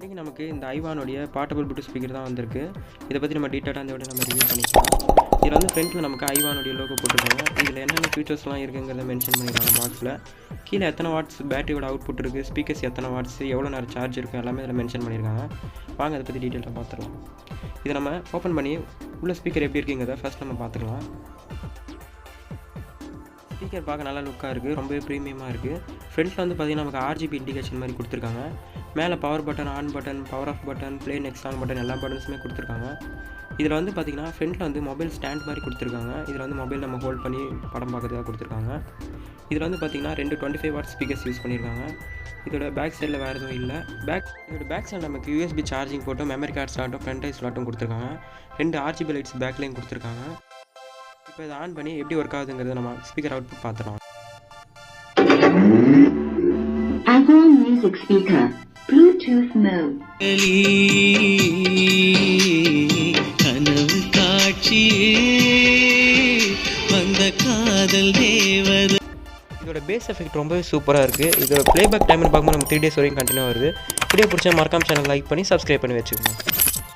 இன்றைக்கி நமக்கு இந்த ஐவானுடைய போர்ட்டபிள் ப்ளூடூத் ஸ்பீக்கர் தான் வந்திருக்கு. இதை பற்றி நம்ம டீட்டெயிலாக இந்த விட நம்ம ரிவ்யூ பண்ணிக்கலாம். இதில் வந்து ஃப்ரண்ட்டில் நமக்கு ஐவானுடைய லோகோ போட்டிருக்காங்க. இதில் என்னென்ன ஃபீச்சர்ஸ்லாம் இருக்குங்கிறத மென்ஷன் பண்ணியிருக்காங்க பாக்ஸில். கீழே எத்தனை வாட்ஸ் பேட்டரியோட அவுட்புட் இருக்குது, ஸ்பீக்கர்ஸ் எத்தனை வாட்ஸ், எவ்வளோ நேரம் சார்ஜ் இருக்குது, எல்லாமே இதில் மென்ஷன் பண்ணியிருக்காங்க. வாங்க அதை பற்றி டீட்டெயிலாக பார்த்துக்கலாம். இதை நம்ம ஓப்பன் பண்ணி உள்ள ஸ்பீக்கர் எப்படி இருக்குங்கிறத ஃபஸ்ட் நம்ம பார்த்துக்கலாம். ஸ்பீக்கர் பார்க்க நல்லா லுக்காக இருக்குது, ரொம்பவே ப்ரீமியமாக இருக்குது. ஃப்ரண்ட்டில் வந்து பார்த்திங்கன்னா நமக்கு RGB இண்டிகேஷன் மாதிரி கொடுத்துருக்காங்க. மேலே power button, on button, power off button, play next on button எல்லா பட்டன்ஸுமே கொடுத்துருக்காங்க. இதில் வந்து பார்த்திங்கன்னா ஃப்ரண்ட்டில் வந்து மொபைல் ஸ்டாண்ட் மாதிரி கொடுத்துருக்காங்க. இதில் வந்து மொபைல் நம்ம ஹோல்ட் பண்ணி படம் பார்க்கறதுக்காக கொடுத்துருக்காங்க. இதில் வந்து பார்த்திங்கன்னா 2 25 வாட் ஸ்பீக்கர்ஸ் யூஸ் பண்ணியிருக்காங்க. இதோட பேக் சைடில் வேறு எதுவும் இல்லை. இதோட பேக் சைடில் நமக்கு USB சார்ஜிங் போட்டு மெமரி கார்டு ஸ்லாட்டும் ஃப்ரண்ட் டைப் ஸ்லாட்டும் கொடுத்துருக்காங்க. 2 RGB லைட்ஸ் பேக்லையும் கொடுத்துருக்காங்க. இப்போ இதை ஆன் பண்ணி எப்படி ஒர்க் ஆகுதுங்கிறத நம்ம ஸ்பீக்கர் அவுட்புட் பார்த்துக்கலாம். Apple Music Speaker Bluetooth Mode. கனவு காட்சியே வந்த காதல் தேவதை. இதோட பேஸ் எஃபெக்ட் ரொம்பவே சூப்பராக இருக்குது. இதோட ப்ளேபேக் டைம்னு பார்க்கும்போது நம்ம 3 days வரைக்கும் கண்டினியூ வருது. வீடியோ பிடிச்சா மறக்காம சேனல் லைக் பண்ணி சப்ஸ்கிரைப் பண்ணி வச்சுக்கோங்க.